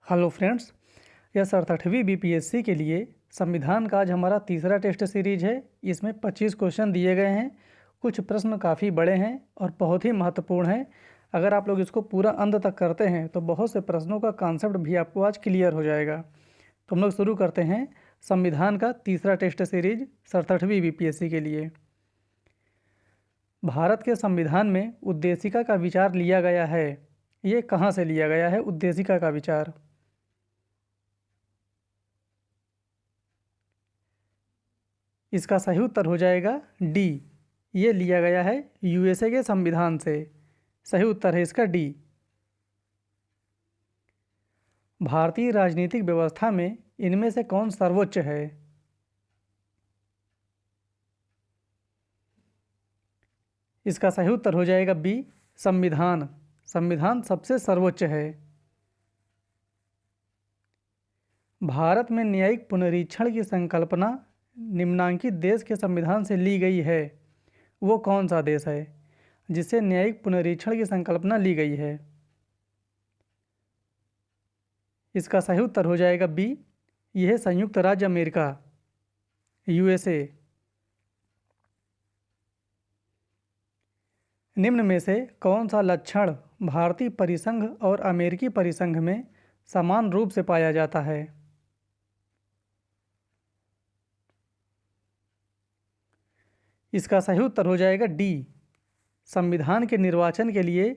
Hello friends, यह 67वीं BPSC के लिए संविधान का आज हमारा तीसरा टेस्ट सीरीज है। इसमें 25 क्वेश्चन दिए गए हैं। कुछ प्रश्न काफ़ी बड़े हैं और बहुत ही महत्वपूर्ण हैं। अगर आप लोग इसको पूरा अंत तक करते हैं तो बहुत से प्रश्नों का कॉन्सेप्ट भी आपको आज क्लियर हो जाएगा। तो हम लोग शुरू करते हैं संविधान का तीसरा टेस्ट सीरीज 67वीं बीपीएससी के लिए। भारत के संविधान में उद्देशिका का विचार लिया गया है। ये कहाँ से लिया गया है उद्देशिका का विचार? इसका सही उत्तर हो जाएगा डी। ये लिया गया है यूएसए के संविधान से। सही उत्तर है इसका डी। भारतीय राजनीतिक व्यवस्था में इनमें से कौन सर्वोच्च है? इसका सही उत्तर हो जाएगा बी, संविधान। संविधान सबसे सर्वोच्च है। भारत में न्यायिक पुनरीक्षण की संकल्पना निम्नांकित देश के संविधान से ली गई है। वो कौन सा देश है जिससे न्यायिक पुनरीक्षण की संकल्पना ली गई है? इसका सही उत्तर हो जाएगा बी, यह है संयुक्त राज्य अमेरिका, यूएसए। निम्न में से कौन सा लक्षण भारतीय परिसंघ और अमेरिकी परिसंघ में समान रूप से पाया जाता है? इसका सही उत्तर हो जाएगा डी, संविधान के निर्वाचन के लिए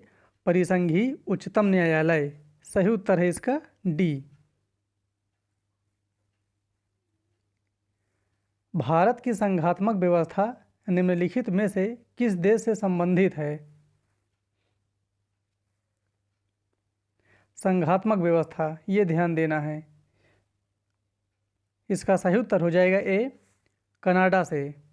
परिसंघीय उच्चतम न्यायालय। सही उत्तर है इसका डी। भारत की संघात्मक व्यवस्था निम्नलिखित में से किस देश से संबंधित है? संघात्मक व्यवस्था, ये ध्यान देना है। इसका सही उत्तर हो जाएगा ए, कनाडा से।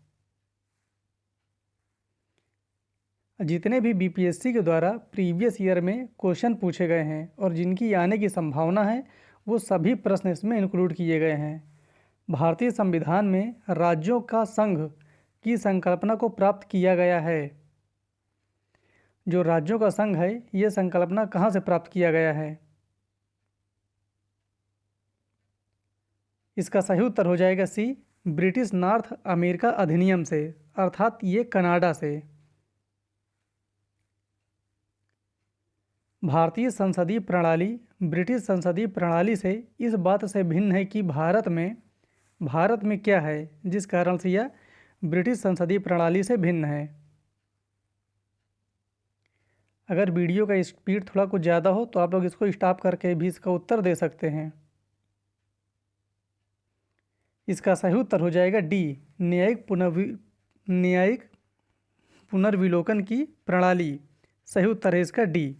जितने भी बीपीएससी के द्वारा प्रीवियस ईयर में क्वेश्चन पूछे गए हैं और जिनकी आने की संभावना है वो सभी प्रश्न इसमें इंक्लूड किए गए हैं। भारतीय संविधान में राज्यों का संघ की संकल्पना को प्राप्त किया गया है। जो राज्यों का संघ है ये संकल्पना कहाँ से प्राप्त किया गया है? इसका सही उत्तर हो जाएगा सी, ब्रिटिश नॉर्थ अमेरिका अधिनियम से, अर्थात ये कनाडा से। भारतीय संसदीय प्रणाली ब्रिटिश संसदीय प्रणाली से इस बात से भिन्न है कि भारत में क्या है जिस कारण से यह ब्रिटिश संसदीय प्रणाली से भिन्न है? अगर वीडियो का स्पीड थोड़ा कुछ ज़्यादा हो तो आप लोग इसको स्टॉप करके भी इसका उत्तर दे सकते हैं। इसका सही उत्तर हो जाएगा डी, न्यायिक पुनर्विलोकन की प्रणाली। सही उत्तर है इसका डी।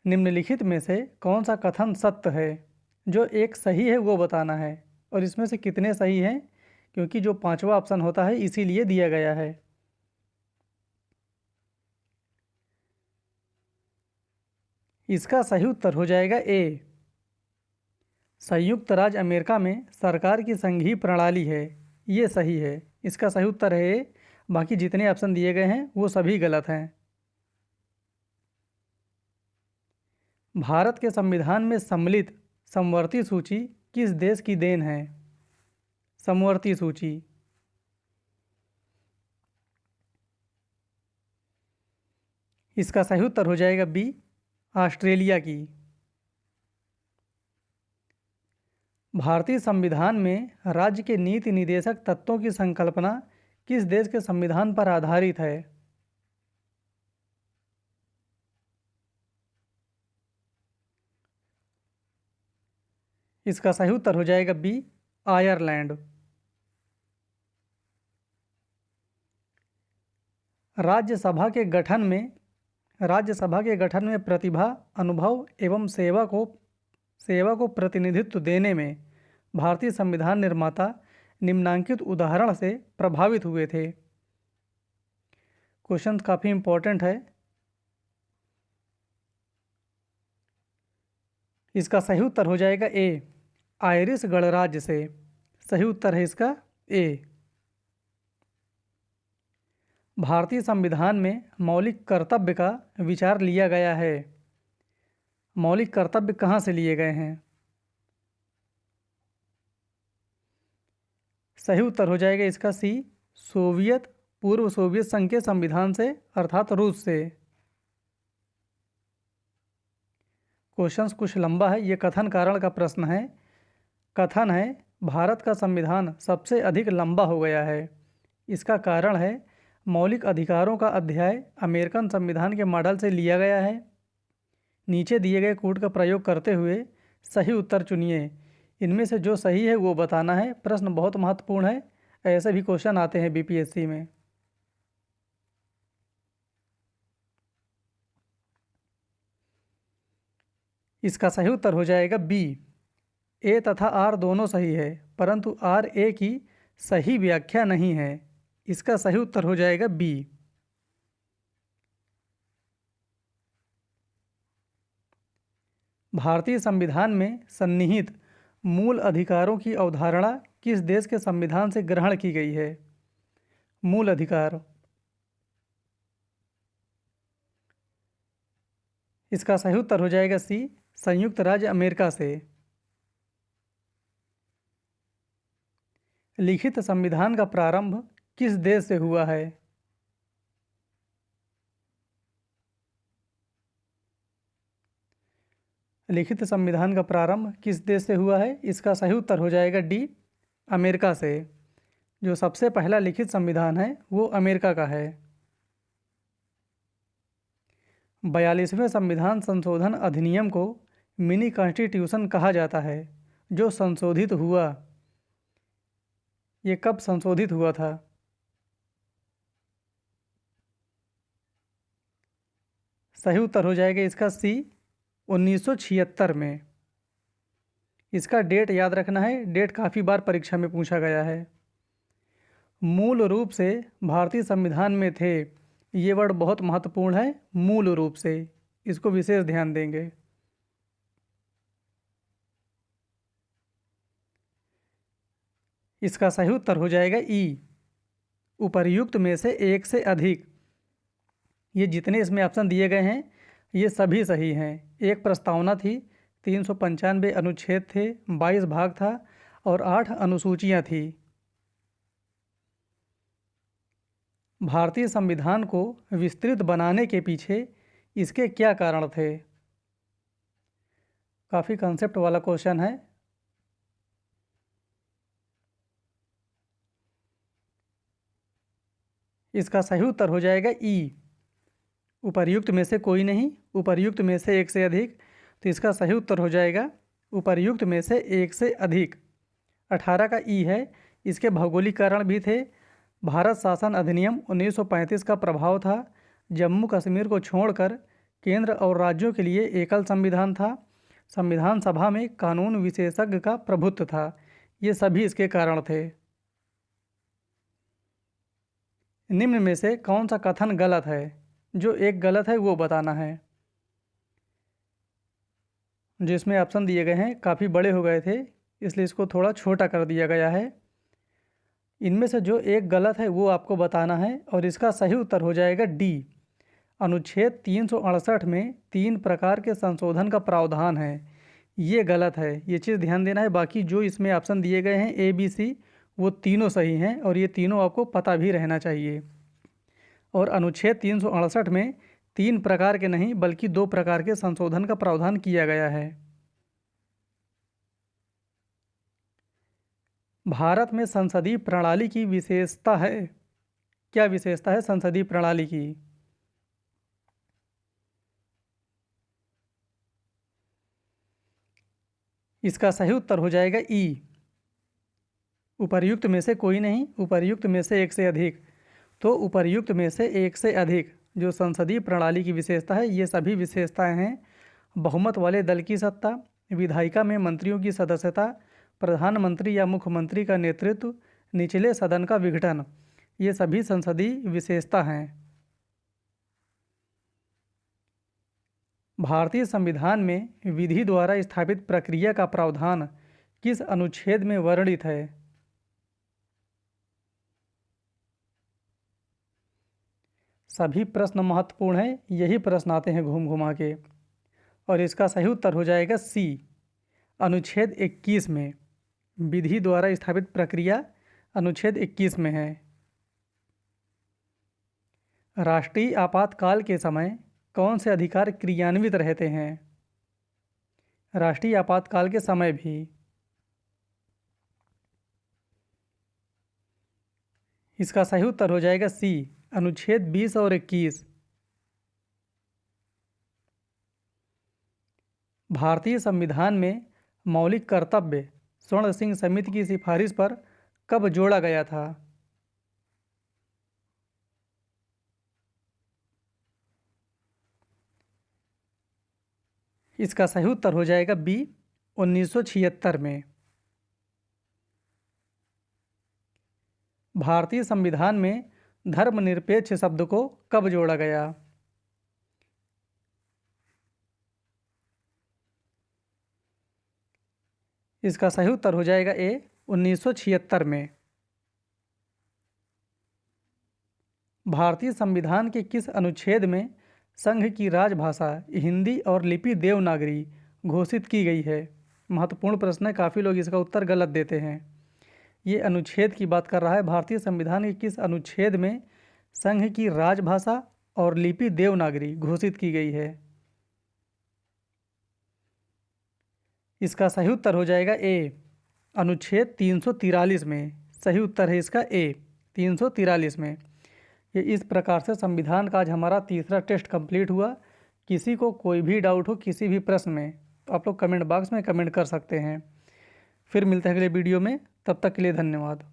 निम्नलिखित में से कौन सा कथन सत्य है? जो एक सही है वो बताना है, और इसमें से कितने सही हैं, क्योंकि जो पांचवा ऑप्शन होता है इसीलिए दिया गया है। इसका सही उत्तर हो जाएगा ए, संयुक्त राज्य अमेरिका में सरकार की संघीय प्रणाली है। ये सही है, इसका सही उत्तर है ए। बाकी जितने ऑप्शन दिए गए हैं वो सभी गलत हैं। भारत के संविधान में सम्मिलित समवर्ती सूची किस देश की देन है? समवर्ती सूची, इसका सही उत्तर हो जाएगा बी, ऑस्ट्रेलिया की। भारतीय संविधान में राज्य के नीति निदेशक तत्वों की संकल्पना किस देश के संविधान पर आधारित है? इसका सही उत्तर हो जाएगा बी, आयरलैंड। राज्यसभा के गठन में प्रतिभा, अनुभव एवं सेवा को प्रतिनिधित्व देने में भारतीय संविधान निर्माता निम्नांकित उदाहरण से प्रभावित हुए थे। क्वेश्चन काफ़ी इंपॉर्टेंट है। इसका सही उत्तर हो जाएगा ए, आयरिश गणराज्य से। सही उत्तर है इसका ए। भारतीय संविधान में मौलिक कर्तव्य का विचार लिया गया है। मौलिक कर्तव्य कहाँ से लिए गए हैं? सही उत्तर हो जाएगा इसका सी, पूर्व सोवियत संघ के संविधान से, अर्थात रूस से। क्वेश्चंस कुछ लंबा है, ये कथन कारण का प्रश्न है। कथन है, भारत का संविधान सबसे अधिक लंबा हो गया है। इसका कारण है, मौलिक अधिकारों का अध्याय अमेरिकन संविधान के मॉडल से लिया गया है। नीचे दिए गए कोड का प्रयोग करते हुए सही उत्तर चुनिए। इनमें से जो सही है वो बताना है। प्रश्न बहुत महत्वपूर्ण है, ऐसे भी क्वेश्चन आते हैं बीपीएससी में। इसका सही उत्तर हो जाएगा बी। ए तथा आर दोनों सही है, परंतु आर ए की सही व्याख्या नहीं है। इसका सही उत्तर हो जाएगा बी। भारतीय संविधान में सन्निहित मूल अधिकारों की अवधारणा किस देश के संविधान से ग्रहण की गई है? मूल अधिकार। इसका सही उत्तर हो जाएगा सी, संयुक्त राज्य अमेरिका से। लिखित संविधान का प्रारंभ किस देश से हुआ है? लिखित संविधान का प्रारंभ किस देश से हुआ है? इसका सही उत्तर हो जाएगा डी, अमेरिका से। जो सबसे पहला लिखित संविधान है वो अमेरिका का है। 42वें संविधान संशोधन अधिनियम को मिनी कॉन्स्टिट्यूशन कहा जाता है, जो संशोधित हुआ। ये कब संशोधित हुआ था? सही उत्तर हो जाएगा इसका सी, 1976 में। इसका डेट याद रखना है, डेट काफ़ी बार परीक्षा में पूछा गया है। मूल रूप से भारतीय संविधान में थे, ये वर्ड बहुत महत्वपूर्ण है, मूल रूप से, इसको विशेष ध्यान देंगे। इसका सही उत्तर हो जाएगा ई, उपर्युक्त में से एक से अधिक। ये जितने इसमें ऑप्शन दिए गए हैं ये सभी सही हैं। एक प्रस्तावना थी, 395 अनुच्छेद थे, 22 भाग था और 8 अनुसूचियाँ थी। भारतीय संविधान को विस्तृत बनाने के पीछे इसके क्या कारण थे? काफ़ी कंसेप्ट वाला क्वेश्चन है। इसका सही उत्तर हो जाएगा ई, उपर्युक्त में से कोई नहीं, उपर्युक्त में से एक से अधिक। तो इसका सही उत्तर हो जाएगा उपर्युक्त में से एक से अधिक। 18 का ई है। इसके भौगोलिक कारण भी थे। भारत शासन अधिनियम 1935 का प्रभाव था। जम्मू कश्मीर को छोड़कर केंद्र और राज्यों के लिए एकल संविधान था। संविधान सभा में कानून विशेषज्ञ का प्रभुत्व था। ये सभी इसके कारण थे। निम्न में से कौन सा कथन गलत है? जो एक गलत है वो बताना है। जिसमें ऑप्शन दिए गए हैं काफ़ी बड़े हो गए थे, इसलिए इसको थोड़ा छोटा कर दिया गया है। इनमें से जो एक गलत है वो आपको बताना है और इसका सही उत्तर हो जाएगा डी। अनुच्छेद 368 में 3 प्रकार के संशोधन का प्रावधान है, ये गलत है। ये चीज़ ध्यान देना है। बाकी जो इसमें ऑप्शन दिए गए हैं ए बी सी, वो तीनों सही हैं और ये तीनों आपको पता भी रहना चाहिए। और अनुच्छेद 368 में 3 प्रकार के नहीं बल्कि 2 प्रकार के संशोधन का प्रावधान किया गया है। भारत में संसदीय प्रणाली की विशेषता है। क्या विशेषता है संसदीय प्रणाली की? इसका सही उत्तर हो जाएगा ई, उपर्युक्त में से कोई नहीं, उपर्युक्त में से एक से अधिक। तो उपर्युक्त में से एक से अधिक जो संसदीय प्रणाली की विशेषता है, ये सभी विशेषताएं हैं। बहुमत वाले दल की सत्ता, विधायिका में मंत्रियों की सदस्यता, प्रधानमंत्री या मुख्यमंत्री का नेतृत्व, निचले सदन का विघटन, ये सभी संसदीय विशेषता हैं। भारतीय संविधान में विधि द्वारा स्थापित प्रक्रिया का प्रावधान किस अनुच्छेद में वर्णित है? सभी प्रश्न महत्वपूर्ण हैं, यही प्रश्न आते हैं घूम घुमा के। और इसका सही उत्तर हो जाएगा सी, अनुच्छेद 21 में। विधि द्वारा स्थापित प्रक्रिया अनुच्छेद 21 में है। राष्ट्रीय आपातकाल के समय कौन से अधिकार क्रियान्वित रहते हैं? राष्ट्रीय आपातकाल के समय भी। इसका सही उत्तर हो जाएगा सी, अनुच्छेद 20 और 21। भारतीय संविधान में मौलिक कर्तव्य स्वर्ण सिंह समिति की सिफारिश पर कब जोड़ा गया था? इसका सही उत्तर हो जाएगा बी, 1976 में। भारतीय संविधान में धर्मनिरपेक्ष शब्द को कब जोड़ा गया? इसका सही उत्तर हो जाएगा ए, 1976 में। भारतीय संविधान के किस अनुच्छेद में संघ की राजभाषा हिंदी और लिपि देवनागरी घोषित की गई है? महत्वपूर्ण प्रश्न है, काफ़ी लोग इसका उत्तर गलत देते हैं। ये अनुच्छेद की बात कर रहा है, भारतीय संविधान के किस अनुच्छेद में संघ की राजभाषा और लिपि देवनागरी घोषित की गई है? इसका सही उत्तर हो जाएगा ए, अनुच्छेद 343 में। सही उत्तर है इसका ए, 343 में। ये इस प्रकार से संविधान का आज हमारा तीसरा टेस्ट कंप्लीट हुआ। किसी को कोई भी डाउट हो किसी भी प्रश्न में तो आप लोग कमेंट बॉक्स में कमेंट कर सकते हैं। फिर मिलते हैं अगले वीडियो में, तब तक के लिए धन्यवाद।